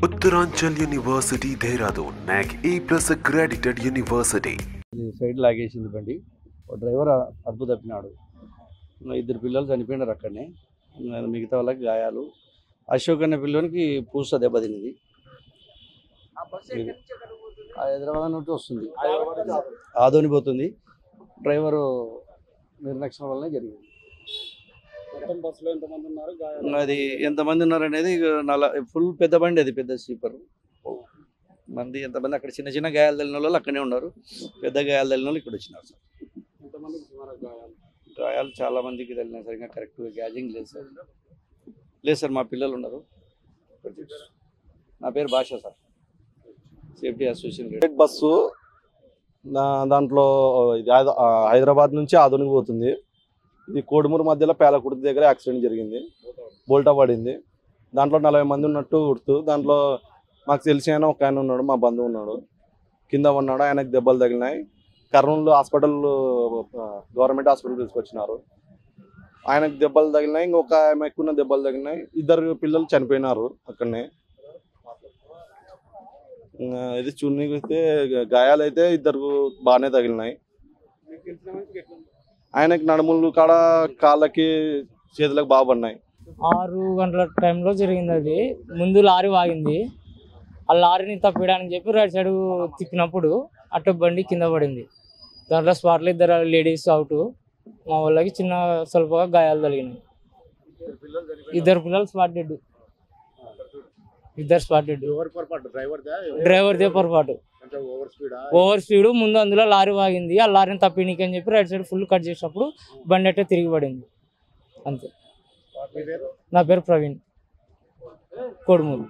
Uttaranchal University, Dehradun, NAC A+ accredited university. Side లాగేసింది బండి. Driver అదుపు తప్పినాడు. ఇద్దరు పిల్లలు చనిపోయినారు అక్కడనే. మిగతా వాళ్ళకి గాయాలు. అశోక్ అనే పిల్లోనికి పూస దెబ్బతింది. హైదరాబాద్ నుండి వస్తుంది, ఆదోని పోతుంది. డ్రైవరు నిర్లక్ష్యం వల్లనే జరిగింది. అది ఎంతమంది ఉన్నారు అనేది ఫుల్ పెద్ద బండి, అది పెద్ద స్లీపర్ మంది. ఎంతమంది అక్కడ చిన్న చిన్న గాయాలు తగిలిన వాళ్ళు అక్కడనే ఉన్నారు, పెద్ద గాయాలు తగిలిన వాళ్ళు ఇక్కడ వచ్చినారు సార్. గాయాలు చాలా మందికి తగిలినాయి సార్. ఇంకా కరెక్ట్గా గ్యాజింగ్ లేదు సార్. లేదు సార్, మా పిల్లలు ఉన్నారు. నా పేరు భాష సార్, సేఫ్టీ అసోసియేషన్. బస్సు దాంట్లో ఇది హైదరాబాద్ నుంచి ఆదోనికి పోతుంది. ఇది కోడుమూరు మధ్యలో పేలకుర్తి దగ్గర యాక్సిడెంట్ జరిగింది. బోల్టా పడింది. దాంట్లో 40 మంది ఉన్నట్టు గుర్తు. దాంట్లో మాకు తెలిసిన ఒక ఆయన ఉన్నాడు, మా బంధువు ఉన్నాడు, కింద ఉన్నాడు. ఆయనకు దెబ్బలు తగిలినాయి. కర్నూలు హాస్పిటల్, గవర్నమెంట్ హాస్పిటల్ తీసుకొచ్చినారు. ఆయనకు దెబ్బలు తగిలినాయి. ఇంకొక ఆమె ఎక్కువ దెబ్బలు తగిలినాయి. ఇద్దరు పిల్లలు చనిపోయినారు అక్కడనే. ఇది చూస్తే గాయాలు అయితే ఇద్దరు బాగానే తగిలినాయి. ఆయనకి నడుములు కాడ, కాళ్ళకి, చేతులకు బాగా పడినాయి. 6 గంటల టైంలో జరిగింది. అది ముందు లారీ వాగింది. ఆ లారీని తప్పియడానికి చెప్పి రైట్ సైడ్ తిప్పినప్పుడు అటు బండి కింద పడింది. దాంట్లో స్పాట్లో 2 లేడీస్ అవుట్. మా వాళ్ళకి చిన్న స్వల్పగా గాయాలు తగిలినాయి. 2 పిల్లలు స్పాట్ డెడ్. 2 spot dead. డ్రైవర్దే పొరపాటు. Over speed. ముందు అందులో లారీ వాగింది. ఆ లారీని తప్పినీకి అని చెప్పి రైట్ సైడ్ ఫుల్ కట్ చేసినప్పుడు బండి అట్టే తిరిగి పడింది అంతే. నా పేరు ప్రవీణ్, కోడుమూరు.